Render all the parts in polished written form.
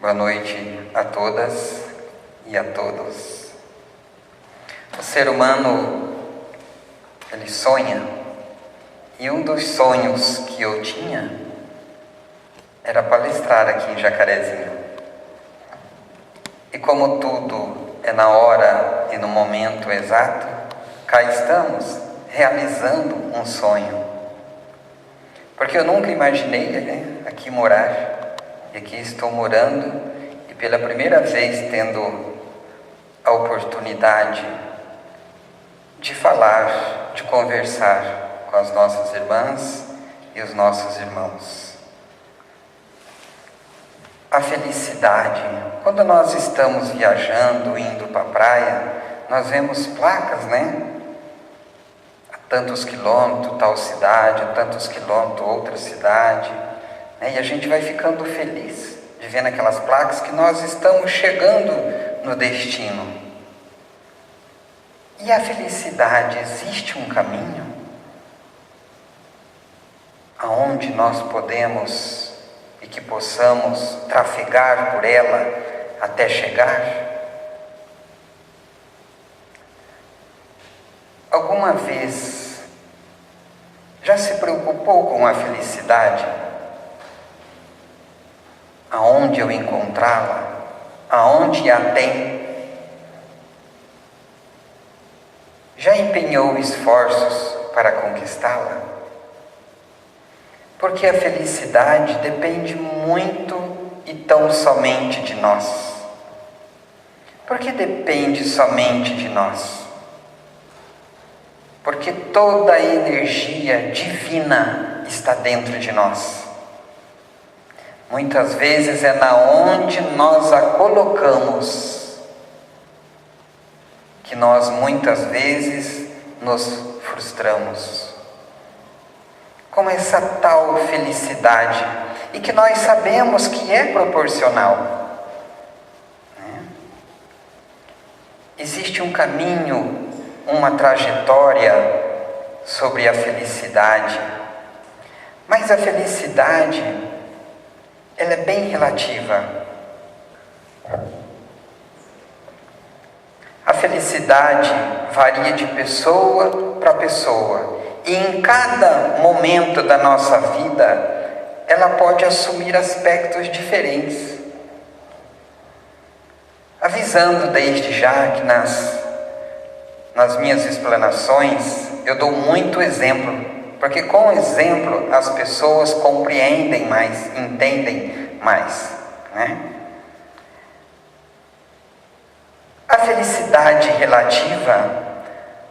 Boa noite a todas e a todos. O ser humano, ele sonha, e um dos sonhos que eu tinha era palestrar aqui em Jacarezinho. E como tudo é na hora e no momento exato, cá estamos realizando um sonho. Porque eu nunca imaginei aqui morar. E aqui estou morando e pela primeira vez tendo a oportunidade de falar, de conversar com as nossas irmãs e os nossos irmãos. A felicidade, quando nós estamos viajando, indo para a praia, nós vemos placas, A tantos quilômetros, tal cidade, a tantos quilômetros, outra cidade. E a gente vai ficando feliz de ver naquelas placas que nós estamos chegando no destino. E a felicidade, existe um caminho aonde nós podemos e que possamos trafegar por ela até chegar? Alguma vez já se preocupou com a felicidade? Aonde eu encontrá-la? Aonde a tem? Já empenhou esforços para conquistá-la? Porque a felicidade depende muito e tão somente de nós. Por que depende somente de nós? Porque toda a energia divina está dentro de nós. Muitas vezes é na onde nós a colocamos que nós muitas vezes nos frustramos. Com essa tal felicidade, e que nós sabemos que é proporcional. Existe um caminho, uma trajetória sobre a felicidade, mas a felicidade, ela é bem relativa. A felicidade varia de pessoa para pessoa. E em cada momento da nossa vida, ela pode assumir aspectos diferentes. Avisando desde já que nas minhas explanações, eu dou muito exemplo. Porque com exemplo as pessoas compreendem mais, entendem mais, A felicidade relativa,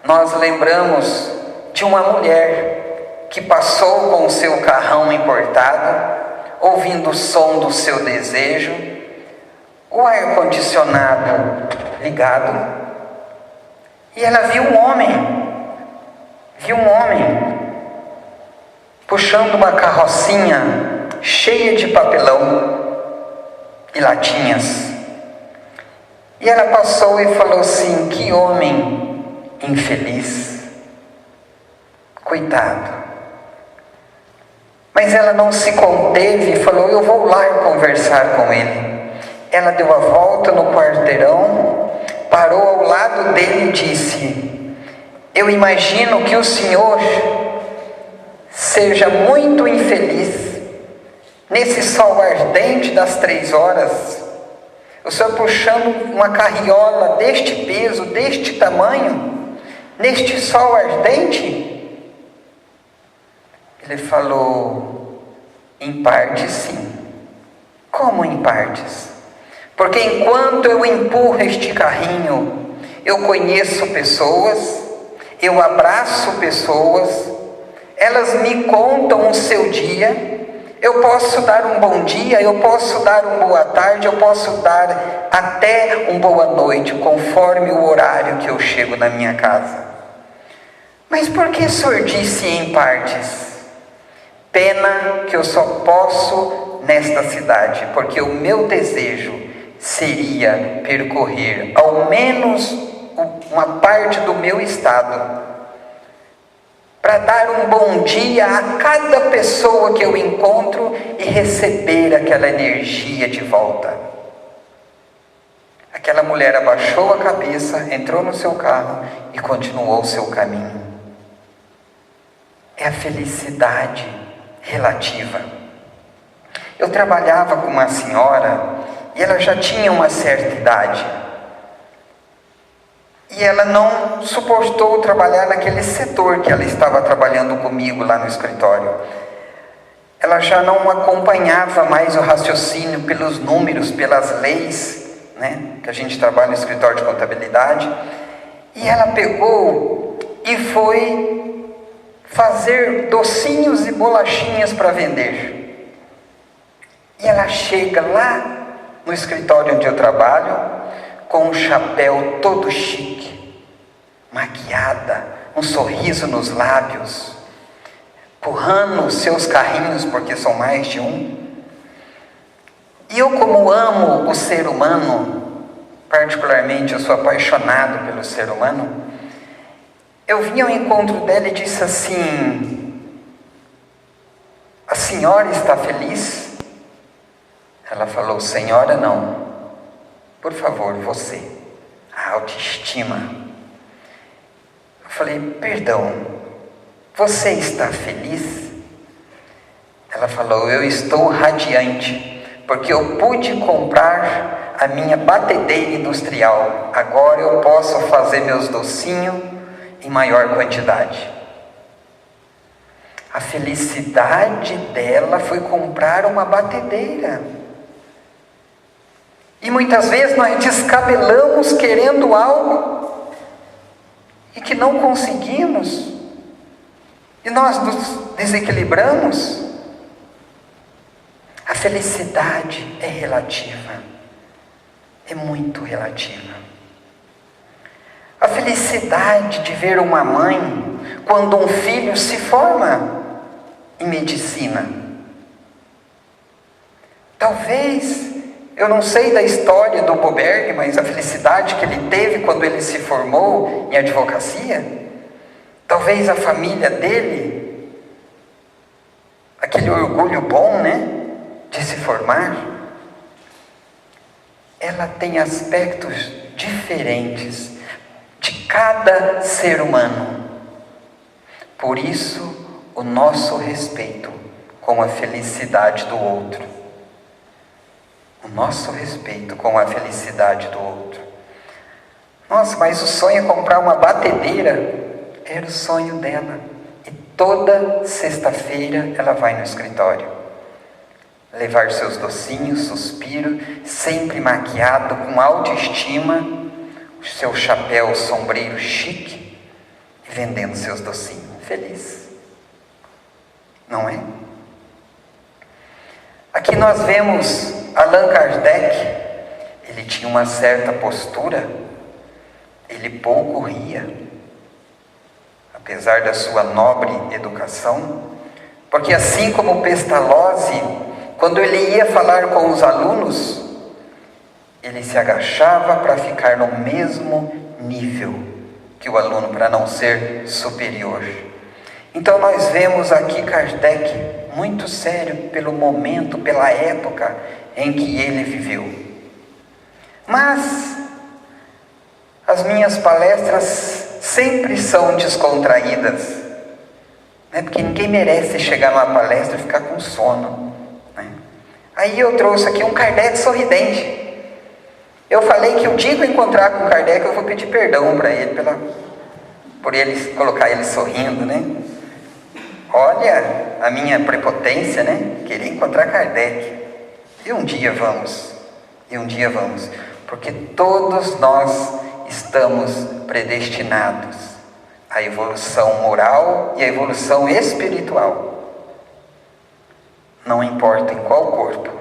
nós lembramos de uma mulher que passou com o seu carrão importado, ouvindo o som do seu desejo, o ar-condicionado ligado, e ela viu um homem puxando uma carrocinha cheia de papelão e latinhas. E ela passou e falou assim: que homem infeliz, coitado. Mas ela não se conteve e falou: eu vou lá conversar com ele. Ela deu a volta no quarteirão, parou ao lado dele e disse: eu imagino que o senhor seja muito infeliz nesse sol ardente das 3 horas, o senhor puxando uma carriola deste peso, deste tamanho, neste sol ardente? Ele falou: em parte sim. Como em partes? Porque enquanto eu empurro este carrinho, eu conheço pessoas, eu abraço pessoas, elas me contam o seu dia, eu posso dar um bom dia, eu posso dar uma boa tarde, eu posso dar até uma boa noite, conforme o horário que eu chego na minha casa. Mas por que o senhor disse em partes? Pena que eu só posso nesta cidade, porque o meu desejo seria percorrer ao menos uma parte do meu estado, para dar um bom dia a cada pessoa que eu encontro e receber aquela energia de volta. Aquela mulher abaixou a cabeça, entrou no seu carro e continuou o seu caminho. É a felicidade relativa. Eu trabalhava com uma senhora e ela já tinha uma certa idade. E ela não suportou trabalhar naquele setor que ela estava trabalhando comigo lá no escritório. Ela já não acompanhava mais o raciocínio pelos números, pelas leis, que a gente trabalha no escritório de contabilidade. E ela pegou e foi fazer docinhos e bolachinhas para vender. E ela chega lá no escritório onde eu trabalho, com um chapéu todo chique, maquiada, um sorriso nos lábios, empurrando os seus carrinhos, porque são mais de um. E eu, como amo o ser humano, particularmente eu sou apaixonado pelo ser humano, eu vim ao encontro dela e disse assim: a senhora está feliz? Ela falou: senhora não, por favor, você, a autoestima. Eu falei: perdão, você está feliz? Ela falou: eu estou radiante, porque eu pude comprar a minha batedeira industrial. Agora eu posso fazer meus docinhos em maior quantidade. A felicidade dela foi comprar uma batedeira. E muitas vezes nós descabelamos querendo algo e que não conseguimos. E nós nos desequilibramos. A felicidade é relativa, é muito relativa. A felicidade de ver uma mãe quando um filho se forma em medicina. Talvez, eu não sei da história do Boberg, mas a felicidade que ele teve quando ele se formou em advocacia, talvez a família dele, aquele orgulho bom, de se formar, ela tem aspectos diferentes de cada ser humano. Por isso, o nosso respeito com a felicidade do outro. O nosso respeito com a felicidade do outro. Nossa, mas o sonho é comprar uma batedeira. Era o sonho dela. E toda sexta-feira ela vai no escritório levar seus docinhos, suspiro, sempre maquiado, com autoestima, o seu chapéu sombreiro chique, e vendendo seus docinhos, feliz. Não é? Aqui nós vemos Allan Kardec. Ele tinha uma certa postura, ele pouco ria, apesar da sua nobre educação, porque assim como Pestalozzi, quando ele ia falar com os alunos, ele se agachava para ficar no mesmo nível que o aluno, para não ser superior. Então nós vemos aqui Kardec muito sério pelo momento, pela época em que ele viveu. Mas as minhas palestras sempre são descontraídas, porque ninguém merece chegar numa palestra e ficar com sono. Aí eu trouxe aqui um Kardec sorridente. Eu falei que o dia que eu encontrar com o Kardec, eu vou pedir perdão para ele, por ele colocar ele sorrindo, Olha a minha prepotência, querer encontrar Kardec. E um dia vamos, porque todos nós estamos predestinados à evolução moral e à evolução espiritual. Não importa em qual corpo,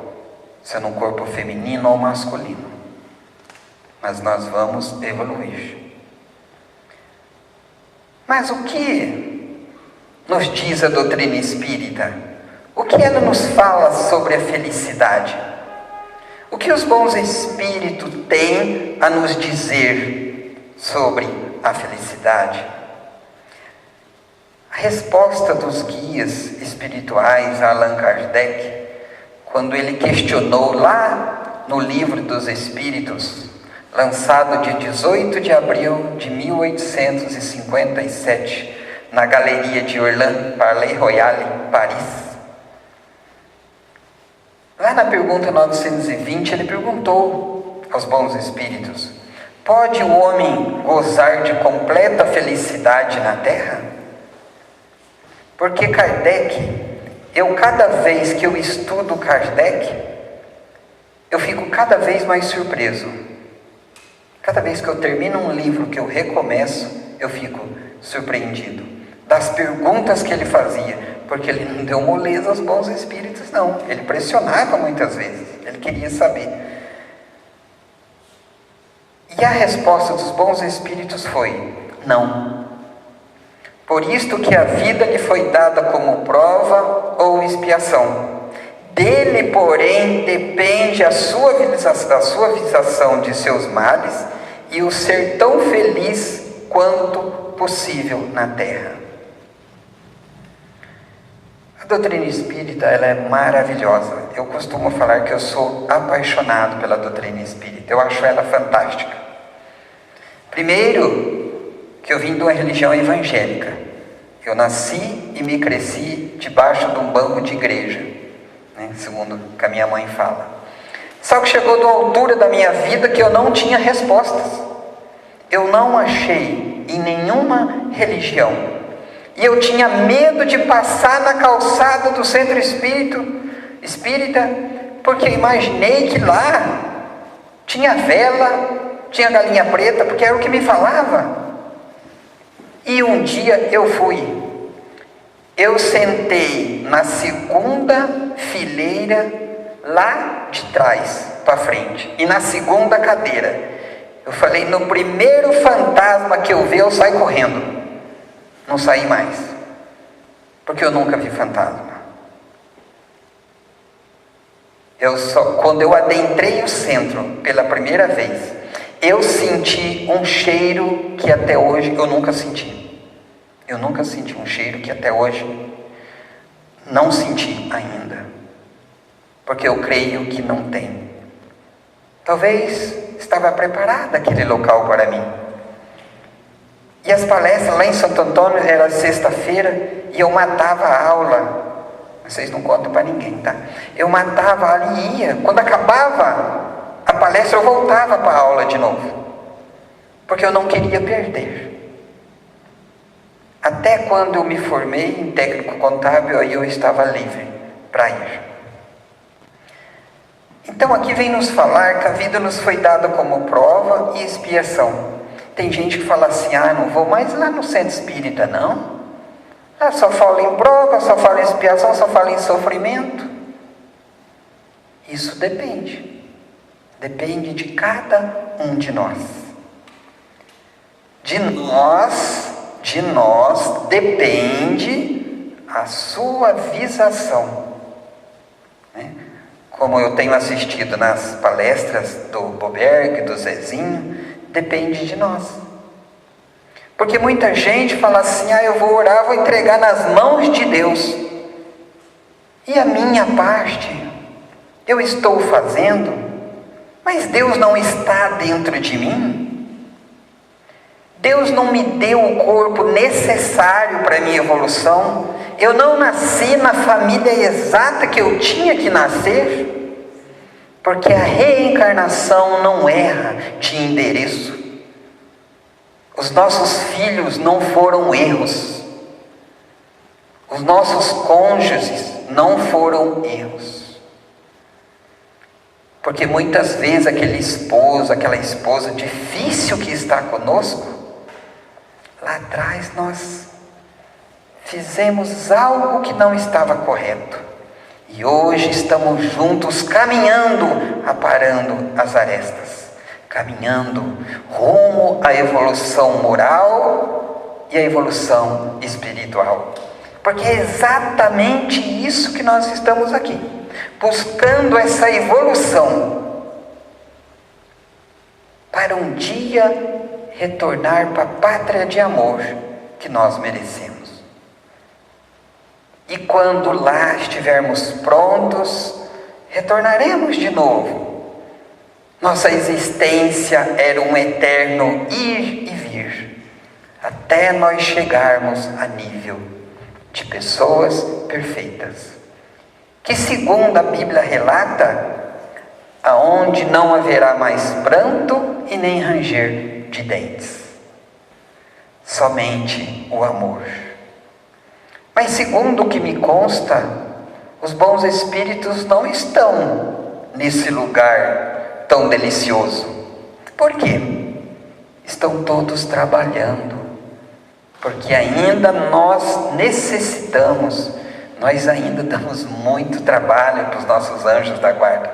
se é num corpo feminino ou masculino, mas nós vamos evoluir. Mas o que nos diz a doutrina espírita? O que ela nos fala sobre a felicidade? O que os bons espíritos têm a nos dizer sobre a felicidade? A resposta dos guias espirituais a Allan Kardec, quando ele questionou lá no Livro dos Espíritos, lançado dia 18 de abril de 1857, na Galeria de Orlan, Palais Royal, Paris. Lá na pergunta 920, ele perguntou aos bons espíritos: pode o homem gozar de completa felicidade na Terra? Porque Kardec, cada vez que eu estudo Kardec, eu fico cada vez mais surpreso. Cada vez que eu termino um livro que eu recomeço, eu fico surpreendido das perguntas que ele fazia, porque ele não deu moleza aos bons espíritos, não. Ele pressionava muitas vezes, ele queria saber. E a resposta dos bons espíritos foi: não. Por isto que a vida lhe foi dada como prova ou expiação. Dele, porém, depende a suavização de seus males e o ser tão feliz quanto possível na Terra. A doutrina espírita, ela é maravilhosa. Eu costumo falar que eu sou apaixonado pela doutrina espírita. Eu acho ela fantástica. Primeiro, que eu vim de uma religião evangélica. Eu nasci e me cresci debaixo de um banco de igreja, né, segundo que a minha mãe fala. Só que chegou de uma altura da minha vida que eu não tinha respostas. Eu não achei em nenhuma religião. E eu tinha medo de passar na calçada do centro espírita, porque eu imaginei que lá tinha vela, tinha galinha preta, porque era o que me falava. E um dia eu fui. Eu sentei na segunda fileira, lá de trás para frente, e na segunda cadeira. Eu falei: no primeiro fantasma que eu ver, eu saio correndo. Não saí mais, porque eu nunca vi fantasma. Quando eu adentrei o centro pela primeira vez, eu senti um cheiro que até hoje eu nunca senti. Eu nunca senti um cheiro que até hoje não senti ainda, porque eu creio que não tem. Talvez estava preparado aquele local para mim. E as palestras lá em Santo Antônio era sexta-feira e eu matava a aula. Vocês não contam para ninguém, tá? Eu matava ali e ia. Quando acabava a palestra, eu voltava para a aula de novo, porque eu não queria perder. Até quando eu me formei em técnico contábil, aí eu estava livre para ir. Então aqui vem nos falar que a vida nos foi dada como prova e expiação. Tem gente que fala assim: não vou mais lá no centro espírita, não. Lá só fala em prova, só fala em expiação, só fala em sofrimento. Isso depende. Depende de cada um de nós. De nós depende a suavização. Né? Como eu tenho assistido nas palestras do Boberg, do Zezinho, depende de nós. Porque muita gente fala assim: eu vou orar, vou entregar nas mãos de Deus. E a minha parte, eu estou fazendo, mas Deus não está dentro de mim. Deus não me deu o corpo necessário para a minha evolução. Eu não nasci na família exata que eu tinha que nascer. Porque a reencarnação não erra de endereço. Os nossos filhos não foram erros. Os nossos cônjuges não foram erros. Porque muitas vezes aquele esposo, aquela esposa difícil que está conosco, lá atrás nós fizemos algo que não estava correto. E hoje estamos juntos, caminhando, aparando as arestas, caminhando rumo à evolução moral e à evolução espiritual. Porque é exatamente isso que nós estamos aqui, buscando essa evolução, para um dia retornar para a pátria de amor que nós merecemos. E quando lá estivermos prontos, retornaremos de novo Nossa existência era um eterno ir e vir, até nós chegarmos a nível de pessoas perfeitas, que segundo a Bíblia relata, aonde não haverá mais pranto e nem ranger de dentes, somente o amor. Mas segundo o que me consta, os bons espíritos não estão nesse lugar tão delicioso. Por quê? Estão todos trabalhando, porque ainda nós necessitamos, nós ainda damos muito trabalho para os nossos anjos da guarda,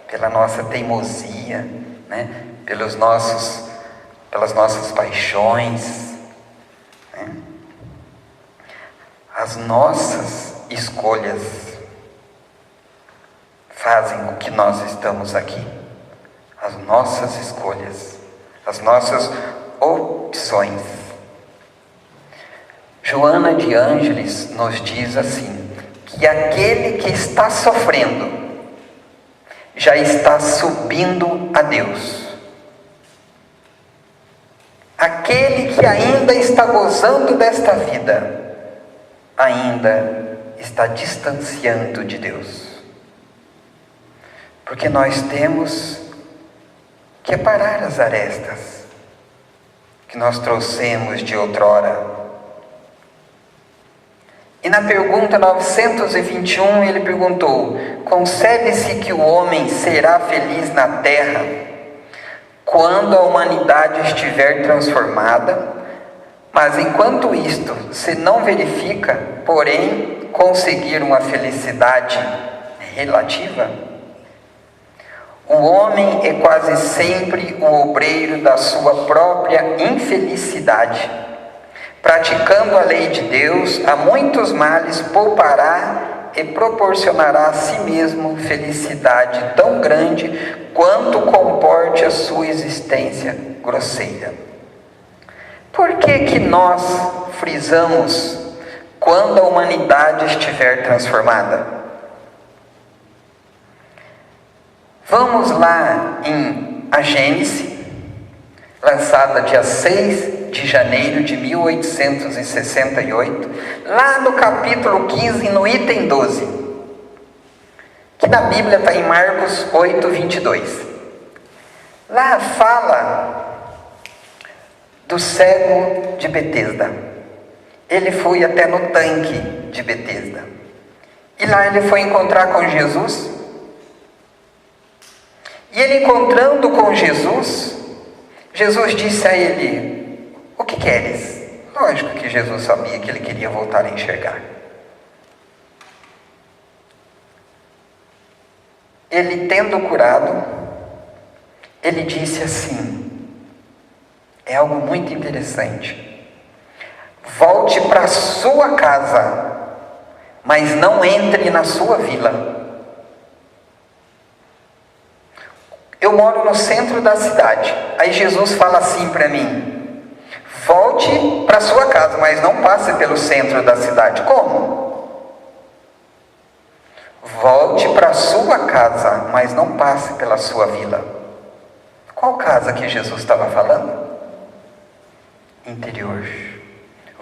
pela nossa teimosia, né? pelas nossas paixões, né? As nossas escolhas fazem com que nós estamos aqui. As nossas escolhas, as nossas opções. Joana de Ângeles nos diz assim, que aquele que está sofrendo já está subindo a Deus. Aquele que ainda está gozando desta vida, ainda está distanciando de Deus. Porque nós temos que parar as arestas que nós trouxemos de outrora. E na pergunta 921 ele perguntou: concebe-se que o homem será feliz na terra quando a humanidade estiver transformada, mas enquanto isto se não verifica, porém conseguir uma felicidade relativa? O homem é quase sempre o obreiro da sua própria infelicidade. Praticando a lei de Deus, a muitos males poupará e proporcionará a si mesmo felicidade tão grande quanto comporte a sua existência grosseira. Por que nós frisamos quando a humanidade estiver transformada? Vamos lá em A Gênese, lançada dia 6 de janeiro de 1868, lá no capítulo 15, no item 12, que na Bíblia está em Marcos 8, 22. Lá fala do cego de Betesda. Ele foi até no tanque de Betesda, e lá ele foi encontrar com Jesus. E ele encontrando com Jesus, Jesus disse a ele: o que queres? Lógico que Jesus sabia que ele queria voltar a enxergar. Ele tendo curado, ele disse assim, é algo muito interessante: volte para a sua casa, mas não entre na sua vila. Eu moro no centro da cidade. Aí Jesus fala assim para mim: volte para sua casa, mas não passe pelo centro da cidade. Como? Volte para sua casa, mas não passe pela sua vila. Qual casa que Jesus estava falando? Interior.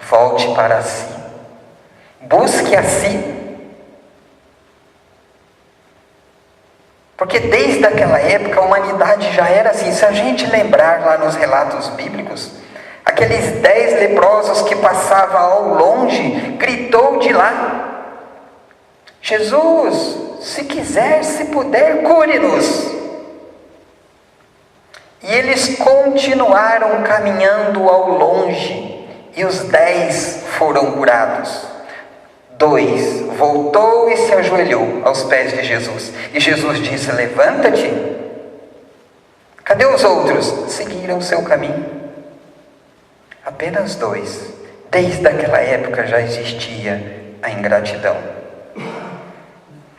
Volte para si. Busque a si. Porque desde aquela época a humanidade já era assim. Se a gente lembrar lá nos relatos bíblicos, aqueles 10 leprosos que passavam ao longe, gritou de lá: Jesus, se quiser, se puder, cure-nos. E eles continuaram caminhando ao longe, e os 10 foram curados. 2 voltou e se ajoelhou aos pés de Jesus. E Jesus disse: levanta-te. Cadê os outros? Seguiram o seu caminho. Apenas 2. Desde aquela época já existia a ingratidão.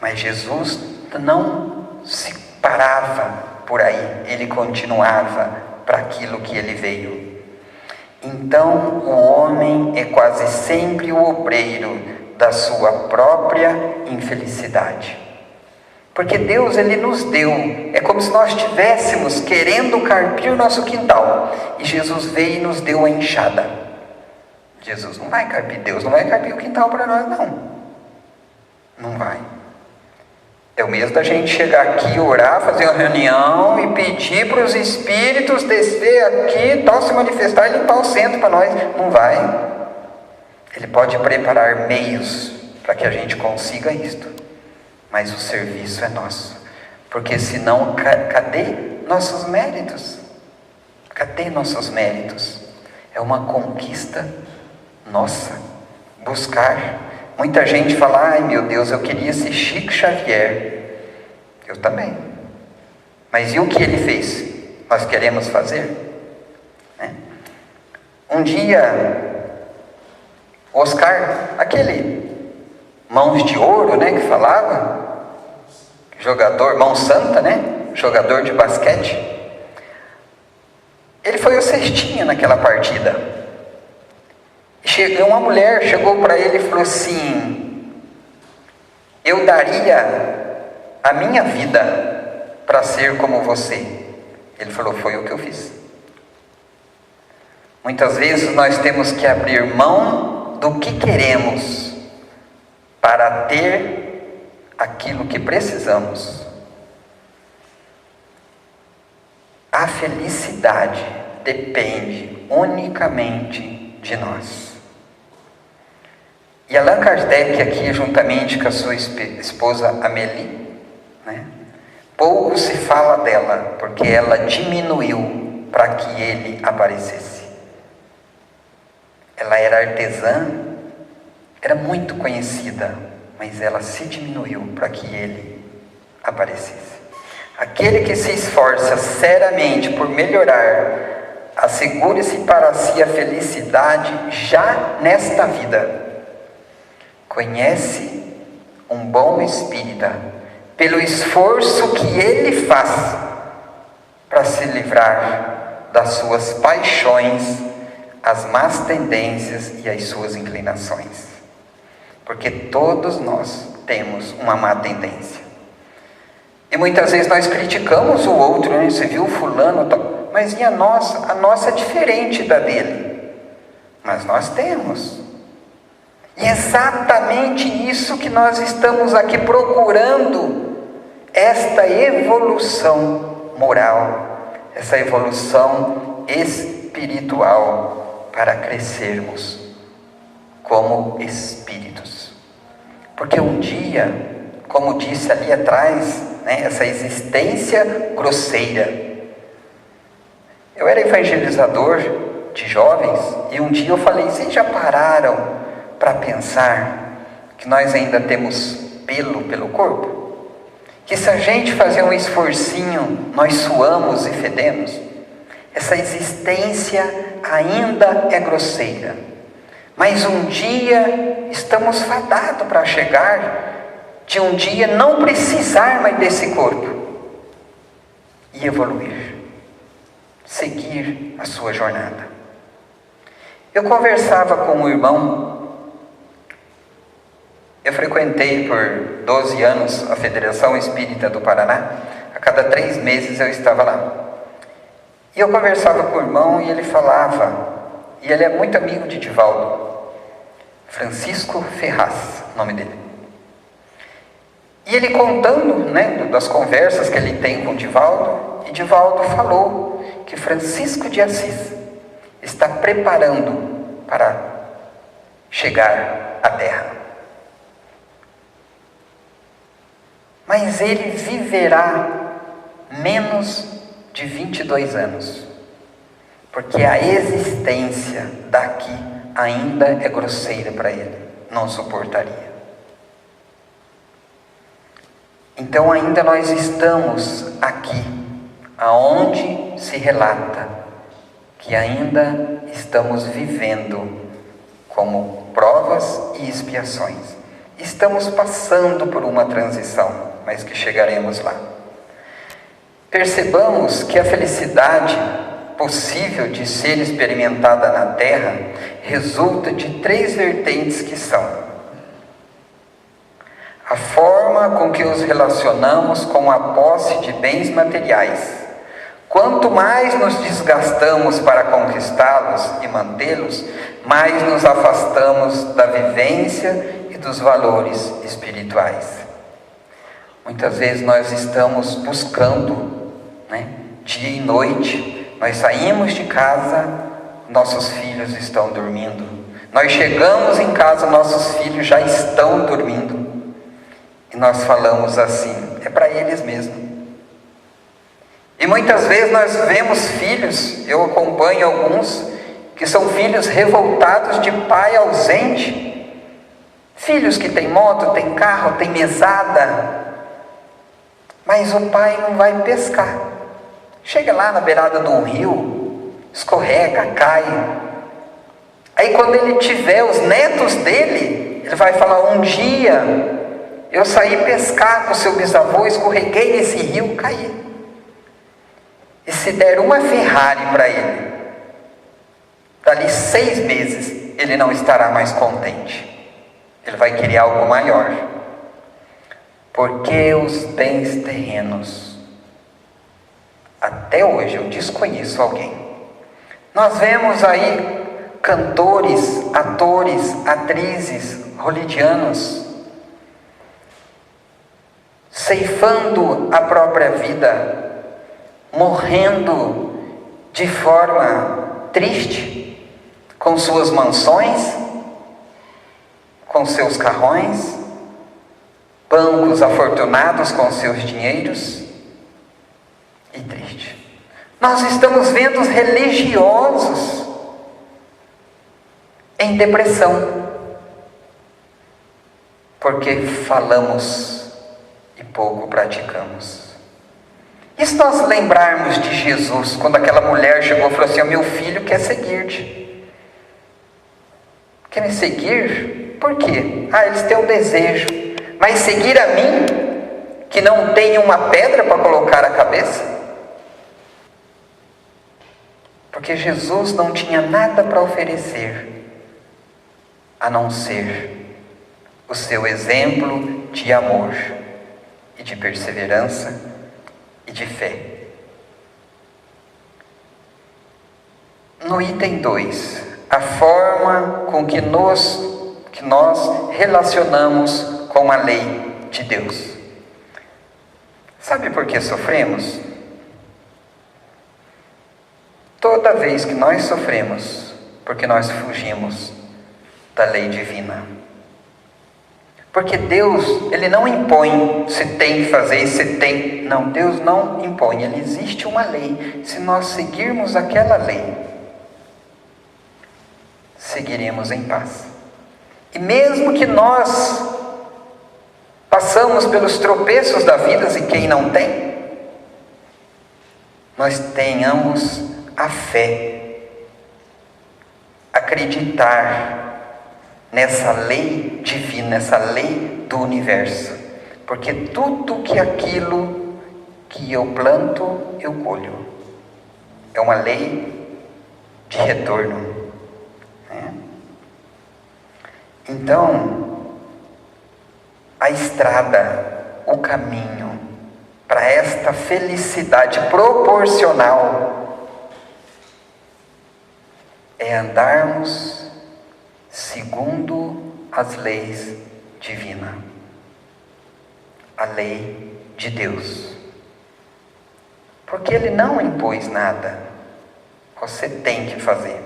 Mas Jesus não se parava por aí. Ele continuava para aquilo que ele veio. Então o homem é quase sempre o obreiro da sua própria infelicidade. Porque Deus, Ele nos deu. É como se nós estivéssemos querendo carpir o nosso quintal. E Jesus veio e nos deu a enxada. Jesus não vai carpir, Deus não vai carpir o quintal para nós, não. Não vai. É o mesmo da gente chegar aqui, orar, fazer uma reunião e pedir para os espíritos descer aqui, tal, se manifestar e limpar o centro para nós. Não vai. Ele pode preparar meios para que a gente consiga isto. Mas o serviço é nosso. Porque senão, cadê nossos méritos? Cadê nossos méritos? É uma conquista nossa. Buscar. Muita gente fala, ai meu Deus, eu queria ser Chico Xavier. Eu também. Mas e o que ele fez? Nós queremos fazer? Um dia, Oscar, aquele mãos de ouro, né, que falava, jogador, mão santa, né, jogador de basquete, ele foi o cestinha naquela partida. Uma mulher chegou para ele e falou assim, eu daria a minha vida para ser como você. Ele falou, foi o que eu fiz. Muitas vezes nós temos que abrir mão do que queremos para ter aquilo que precisamos. A felicidade depende unicamente de nós. E Allan Kardec aqui, juntamente com a sua esposa Amélie, né, pouco se fala dela, porque ela diminuiu para que ele aparecesse. Ela era artesã, era muito conhecida, mas ela se diminuiu para que ele aparecesse. Aquele que se esforça seriamente por melhorar, assegure-se para si a felicidade já nesta vida. Conhece um bom espírita pelo esforço que ele faz para se livrar das suas paixões, as más tendências e as suas inclinações. Porque todos nós temos uma má tendência. E muitas vezes nós criticamos o outro, né? Você viu o fulano, mas e a nossa? A nossa é diferente da dele. Mas nós temos. E é exatamente isso que nós estamos aqui procurando, esta evolução moral, essa evolução espiritual, para crescermos como espíritos. Porque um dia, como disse ali atrás, né, essa existência grosseira. Eu era evangelizador de jovens e um dia eu falei, vocês já pararam para pensar que nós ainda temos pelo corpo? Que se a gente fazer um esforcinho, nós suamos e fedemos? Essa existência ainda é grosseira. Mas um dia estamos fadados para chegar de um dia não precisar mais desse corpo e evoluir, seguir a sua jornada. Eu conversava com um irmão. Eu frequentei por 12 anos a Federação Espírita do Paraná. A cada 3 meses eu estava lá. E eu conversava com o irmão e ele falava, e ele é muito amigo de Divaldo, Francisco Ferraz, o nome dele. E ele contando, né, das conversas que ele tem com Divaldo, e Divaldo falou que Francisco de Assis está preparando para chegar à Terra. Mas ele viverá menos de 22 anos, porque a existência daqui ainda é grosseira para ele, não suportaria. Então ainda nós estamos aqui, aonde se relata que ainda estamos vivendo como provas e expiações. Estamos passando por uma transição, mas que chegaremos lá. Percebamos que a felicidade possível de ser experimentada na Terra resulta de 3 vertentes que são a forma com que os relacionamos com a posse de bens materiais. Quanto mais nos desgastamos para conquistá-los e mantê-los, mais nos afastamos da vivência e dos valores espirituais. Muitas vezes nós estamos buscando, dia e noite, nós saímos de casa, nossos filhos estão dormindo. Nós chegamos em casa, nossos filhos já estão dormindo. E nós falamos assim, é para eles mesmo. E muitas vezes nós vemos filhos, eu acompanho alguns, que são filhos revoltados de pai ausente. Filhos que têm moto, têm carro, têm mesada, mas o pai não vai pescar. Chega lá na beirada de um rio, escorrega, cai. Aí quando ele tiver os netos dele, ele vai falar, um dia eu saí pescar com o seu bisavô, escorreguei nesse rio, caí. E se der uma Ferrari para ele, dali 6 meses, ele não estará mais contente. Ele vai querer algo maior. Porque os bens terrenos, até hoje eu desconheço alguém. Nós vemos aí cantores, atores, atrizes, hollywoodianos, ceifando a própria vida, morrendo de forma triste, com suas mansões, com seus carrões, bancos afortunados com seus dinheiros, e triste. Nós estamos vendo os religiosos em depressão, porque falamos e pouco praticamos. E se nós lembrarmos de Jesus, quando aquela mulher chegou e falou assim, meu filho quer seguir-te. Quer me seguir? Por quê? Eles têm um desejo. Mas seguir a mim, que não tenho uma pedra para colocar a cabeça? Porque Jesus não tinha nada para oferecer, a não ser o seu exemplo de amor e de perseverança e de fé. No item 2, a forma com que nós relacionamos com a lei de Deus. Sabe por que sofremos? Toda vez que nós sofremos, porque nós fugimos da lei divina. Porque Deus, Ele não impõe se tem que fazer, se tem. Não, Deus não impõe, Ele existe uma lei. Se nós seguirmos aquela lei, seguiremos em paz. E mesmo que nós passamos pelos tropeços da vida, e quem não tem, nós tenhamos a fé, acreditar nessa lei divina, nessa lei do universo, porque tudo que aquilo que eu planto, eu colho. É uma lei de retorno. Então, a estrada, o caminho para esta felicidade proporcional é andarmos segundo as leis divinas, a lei de Deus. Porque Ele não impôs nada, você tem que fazer.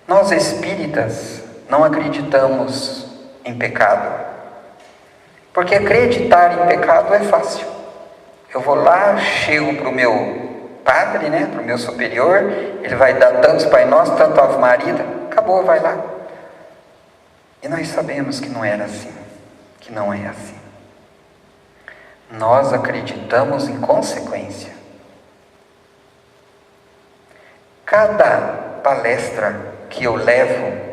Nós espíritas não acreditamos em pecado, porque acreditar em pecado é fácil. Eu vou lá, chego para o meu padre, para o meu superior, ele vai dar tantos Pai Nosso, tanto Ave Maria, acabou, vai lá. E nós sabemos que não era assim, que não é assim. Nós acreditamos em consequência. Cada palestra que eu levo,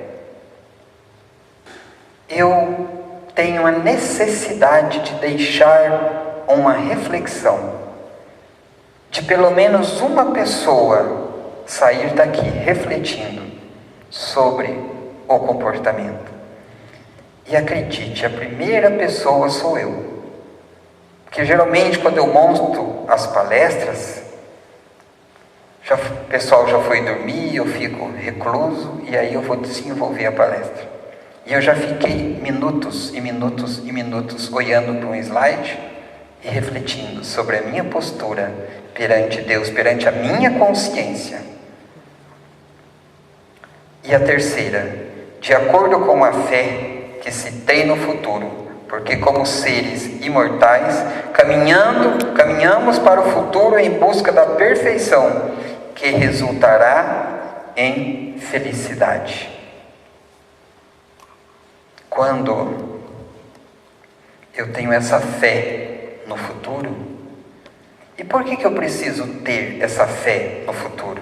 eu tenho a necessidade de deixar uma reflexão, de pelo menos uma pessoa sair daqui refletindo sobre o comportamento. E acredite, a primeira pessoa sou eu. Porque geralmente quando eu monto as palestras, o pessoal já foi dormir, eu fico recluso e aí eu vou desenvolver a palestra. E eu já fiquei minutos e minutos e minutos olhando para um slide e refletindo sobre a minha postura perante Deus, perante a minha consciência. E a terceira, de acordo com a fé que se tem no futuro, porque como seres imortais, caminhamos para o futuro em busca da perfeição, que resultará em felicidade. Quando eu tenho essa fé no futuro, e por que eu preciso ter essa fé no futuro?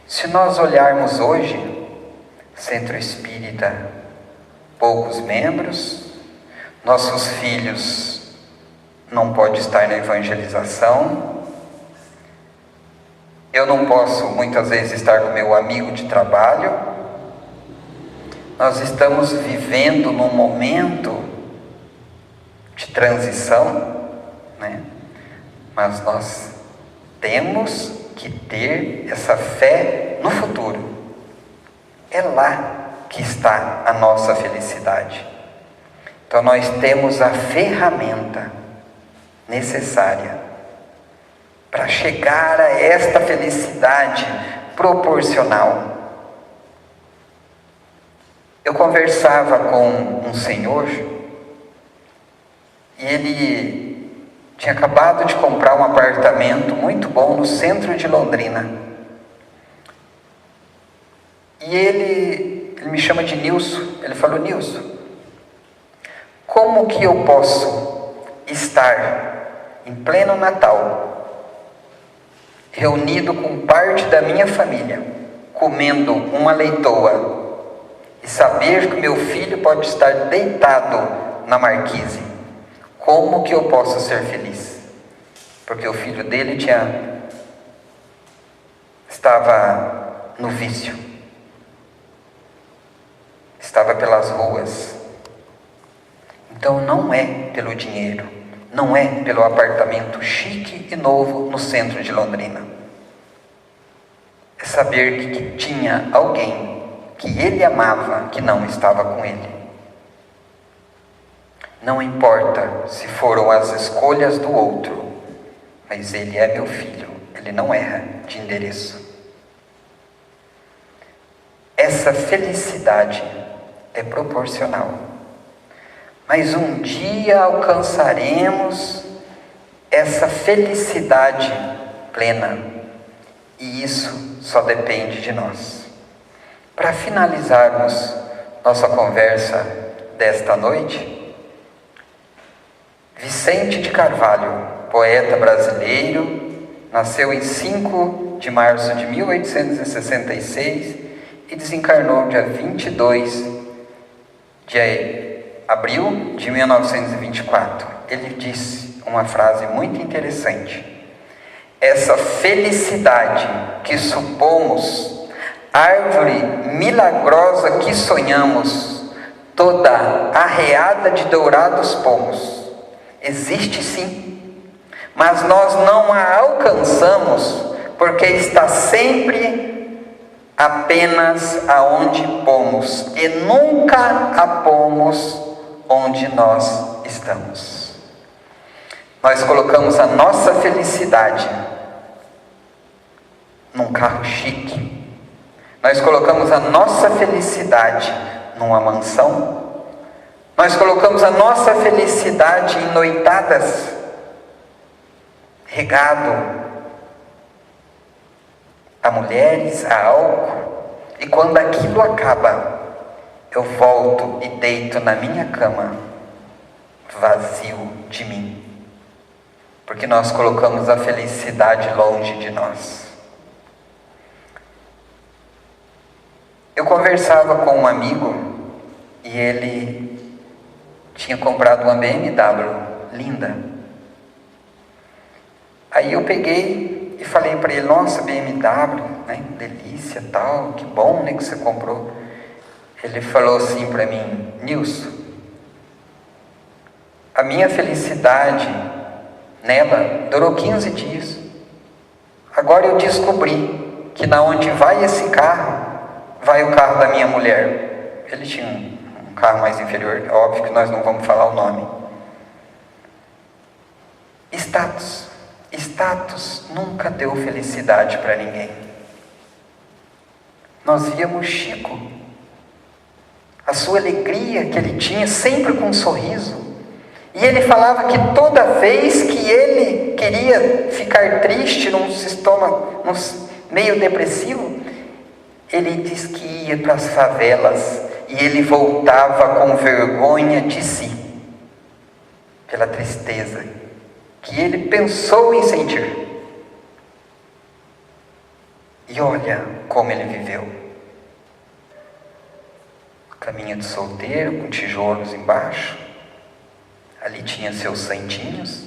Se nós olharmos hoje, Centro Espírita, poucos membros, nossos filhos não podem estar na evangelização, eu não posso muitas vezes estar com meu amigo de trabalho. Nós estamos vivendo num momento de transição, né? Mas nós temos que ter essa fé no futuro. É lá que está a nossa felicidade. Então nós temos a ferramenta necessária para chegar a esta felicidade proporcional. Eu conversava com um senhor e ele tinha acabado de comprar um apartamento muito bom no centro de Londrina. E ele me chama de Nilson. Ele falou: Nilson, como que eu posso estar em pleno Natal, reunido com parte da minha família, comendo uma leitoa, e saber que meu filho pode estar deitado na marquise? Como que eu posso ser feliz? Porque o filho dele estava no vício. Estava pelas ruas. Então não é pelo dinheiro, não é pelo apartamento chique e novo no centro de Londrina. É saber que tinha alguém que ele amava, que não estava com ele. Não importa se foram as escolhas do outro, mas ele é meu filho, ele não erra de endereço. Essa felicidade é proporcional, mas um dia alcançaremos essa felicidade plena, e isso só depende de nós. Para finalizarmos nossa conversa desta noite, Vicente de Carvalho, poeta brasileiro, nasceu em 5 de março de 1866 e desencarnou dia 22 de abril de 1924. Ele disse uma frase muito interessante: essa felicidade que supomos, árvore milagrosa que sonhamos, toda arreada de dourados pomos, existe sim, mas nós não a alcançamos, porque está sempre apenas aonde pomos, e nunca a pomos onde nós estamos. Nós colocamos a nossa felicidade num carro chique, nós colocamos a nossa felicidade numa mansão, nós colocamos a nossa felicidade em noitadas, regado a mulheres, a álcool, e quando aquilo acaba, eu volto e deito na minha cama, vazio de mim, porque nós colocamos a felicidade longe de nós. Eu conversava com um amigo e ele tinha comprado uma BMW linda. Aí eu peguei e falei para ele: nossa, BMW, né, delícia, tal, que bom, né, que você comprou. Ele falou assim para mim: Nilson, A minha felicidade nela durou 15 dias. Agora eu descobri que na onde vai esse carro, vai o carro da minha mulher. Ele tinha um carro mais inferior, óbvio que nós não vamos falar o nome. Status. Status nunca deu felicidade para ninguém. Nós víamos Chico, a sua alegria que ele tinha, sempre com um sorriso. E ele falava que toda vez que ele queria ficar triste, num meio depressivo, ele diz que ia para as favelas e ele voltava com vergonha de si, pela tristeza que ele pensou em sentir. E olha como ele viveu. Caminho de solteiro, com tijolos embaixo. Ali tinha seus santinhos.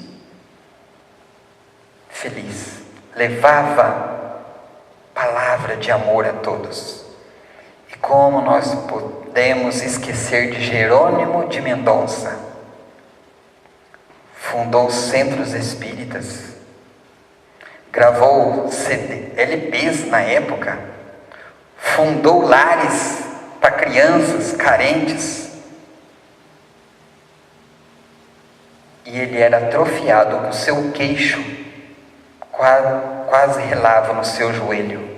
Feliz. Levava palavra de amor a todos. E como nós podemos esquecer de Jerônimo de Mendonça? Fundou centros espíritas. Gravou LPs na época. Fundou lares para crianças carentes. E ele era atrofiado, o seu queixo quase relava no seu joelho.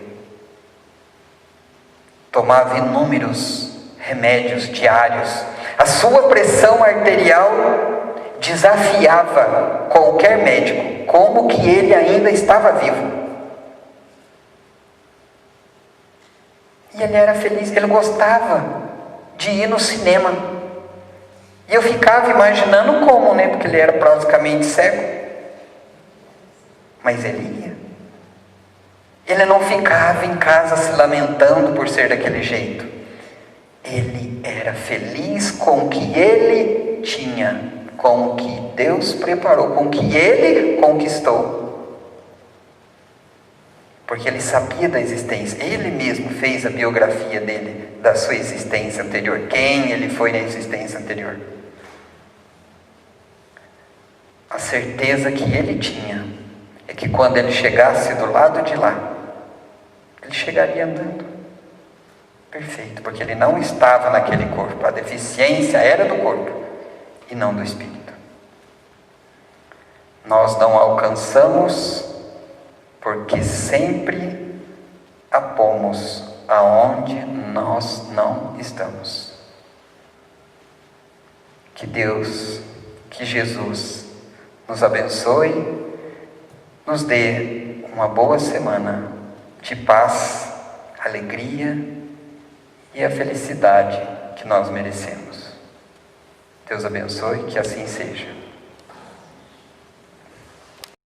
Tomava inúmeros remédios diários. A sua pressão arterial desafiava qualquer médico, como que ele ainda estava vivo. E ele era feliz, ele gostava de ir no cinema. E eu ficava imaginando como, né? Porque ele era praticamente cego. Mas ele ia. Ele não ficava em casa se lamentando por ser daquele jeito. Ele era feliz com o que ele tinha, com o que Deus preparou, com o que ele conquistou. Porque ele sabia da existência. Ele mesmo fez a biografia dele, da sua existência anterior. Quem ele foi na existência anterior. A certeza que ele tinha é que quando ele chegasse do lado de lá, ele chegaria andando. Perfeito, porque ele não estava naquele corpo. A deficiência era do corpo e não do espírito. Nós não alcançamos porque sempre apomos aonde nós não estamos. Que Deus, que Jesus nos abençoe, nos dê uma boa semana de paz, alegria e a felicidade que nós merecemos. Deus abençoe, que assim seja.